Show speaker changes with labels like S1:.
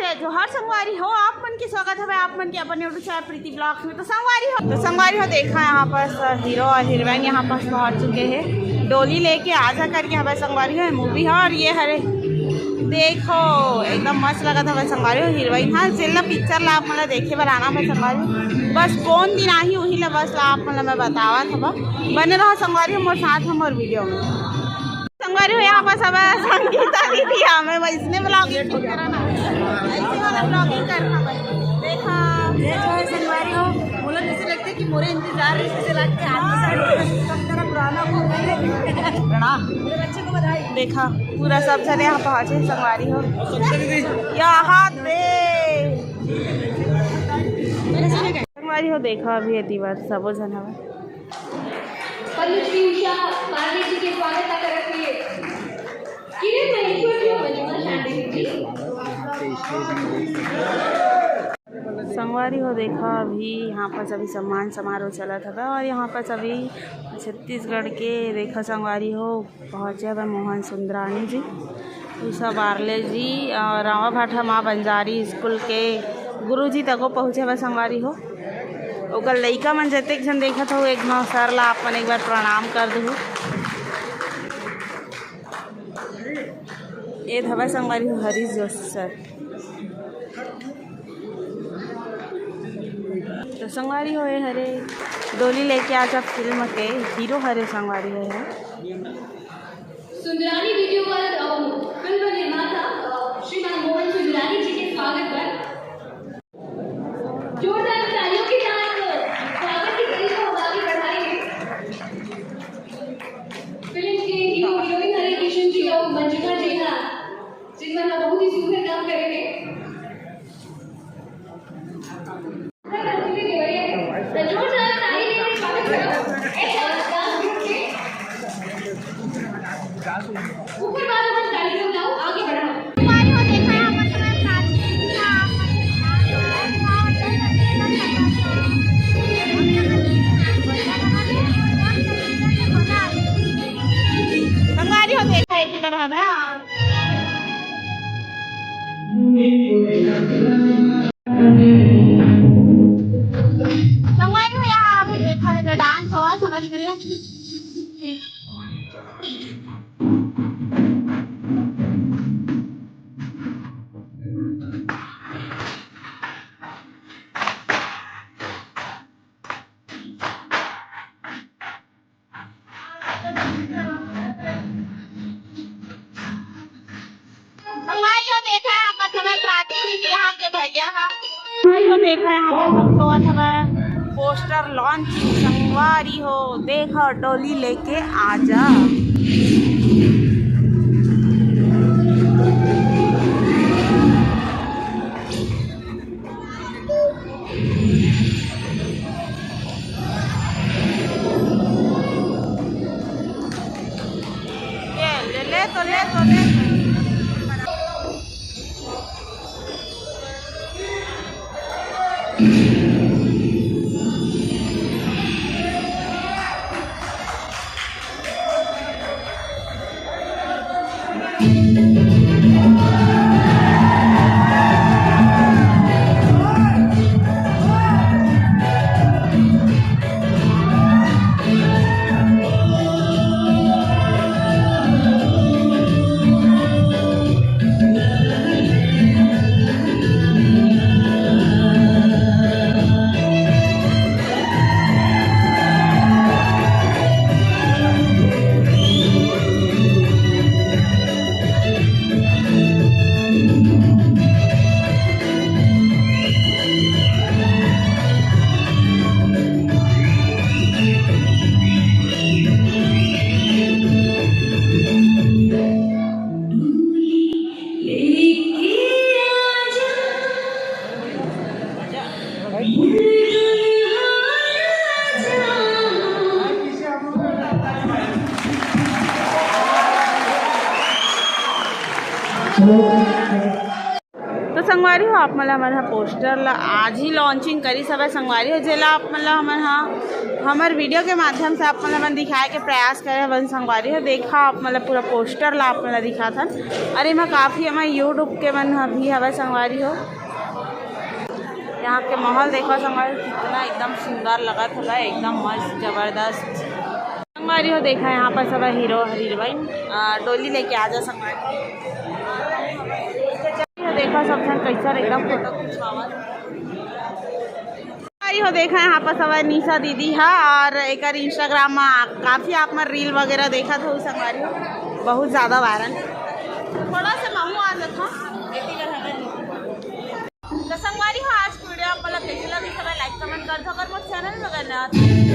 S1: नमस्ते जोहार संगवारी हो आप मन के स्वागत है आप मन के अपने यूट्यूब चैनल प्रीति ब्लॉग्स में। तो संगवारी हो देखा यहाँ पर हीरो और हीरोइन यहाँ पर पहुँच चुके हैं डोली लेके आजा करके। हमारे संगवारी हो मूवी है और ये हरे देखो एकदम मस्त लगा था भाई संगवारी हो हीरोइन। हाँ जिला पिक्चर ला आप मतलब देखे बार आना भाई संगवारी बस कौन दिन आई वही ला बस आप मतलब मैं बतावा था बने रहा संगवारी हो मोर साथ हम और वीडियो में संगवारी हो। यहाँ पर सब संगीता दीदी हमें इसने ब्लॉगिंग कराना ऐसे वाला ब्लॉगिंग करना देखा देखो संगवारी हो बोलो जैसे लगता है कि मोरे इंतजार से लगते हैं पुराना प्रणाम मेरे बच्चे को बधाई। देखा पूरा सब जने यहाँ पहुँचे संगवारी हो यहाँ दे संगवारी हो देखा अभी ये बात सब जन हमें
S2: पद्मश्री उषा पांडे जी के स्वागत करती है किरण महेश्वर जी मंजुला शांडे जी
S1: संगवारी हो देखा अभी यहाँ पर सभी सम्मान समारोह चला था और यहाँ पर सभी छत्तीसगढ़ के देखा संगवारी हो पहुँचे हैं मोहन सुंदरानी जी उषा बारले जी और रामा भाठा माँ बंजारी स्कूल के गुरु जी तक पहुँचे हैं संगवारी हो। ओकर लइका मन जते जन देखा था एक गाँव सर ला अपन एक बार प्रणाम कर दूँ। ये धवा संगवारी हो हरीश जोशी सर। तो संगवारी हो हरे डोली लेके आजा फिल्म के हीरो हरे संगवारी है
S2: सुंदरानी वीडियो पर फिल्म निर्माता श्रीमान मोहन सुंदरानी जी के स्वागत पर जोरदार तालियों के साथ स्वागत की कड़ी को आगे बढ़ाएंगे। फिल्म के हीरो हीरोइन हरे किशन जी और मंजुला जी का जिनमें हम बहुत ही सुंदर काम करेंगे। जोरदार ताली के स्वागत करो ऊपर बात अपन ताली को लाओ आगे बढ़ाओ।
S1: संगवारी हो देखा यहाँ पर समय संगवारी हो देखा एक तरह है संगवारी हो यहाँ अभी देखा है डांस हुआ समझ गए। देखा यहाँ पोस्टर लॉन्चिंग संगवारी हो देखा डोली लेके आजा। ये ले तो संगवारी हो आप मला हमारे पोस्टर ला आज ही लॉन्चिंग करी सब संगवारी हो जेला आप मतलब हमारे वीडियो के माध्यम से आप मतलब दिखाए के प्रयास करे वन संगवारी हो देखा आप मतलब पूरा पोस्टर ला आप मतलब दिखा था अरे मैं काफ़ी हमारे यूट्यूब के मन भी हवा संगवारी हो यहाँ के माहौल देखो संगवारी कितना एकदम सुंदर लगा था एकदम मस्त ज़बरदस्त संगवारी हो देखा यहाँ पर सब हीरो हीरोइन डोली लेके आ जा संगवारी देखा सब कैसा एकदम फोटो खिंचवावा हो देखा यहाँ पर सब निशा दीदी है और एक इंस्टाग्राम में काफ़ी आप में रील वगैरह देखा था संगवारी हो बहुत ज़्यादा वायरल थोड़ा सा महू आ जाता तो संगवारी हो आज की वीडियो आप मतलब कैसे लगी सब लाइक कमेंट कर दो अगर मोर चैनल में करना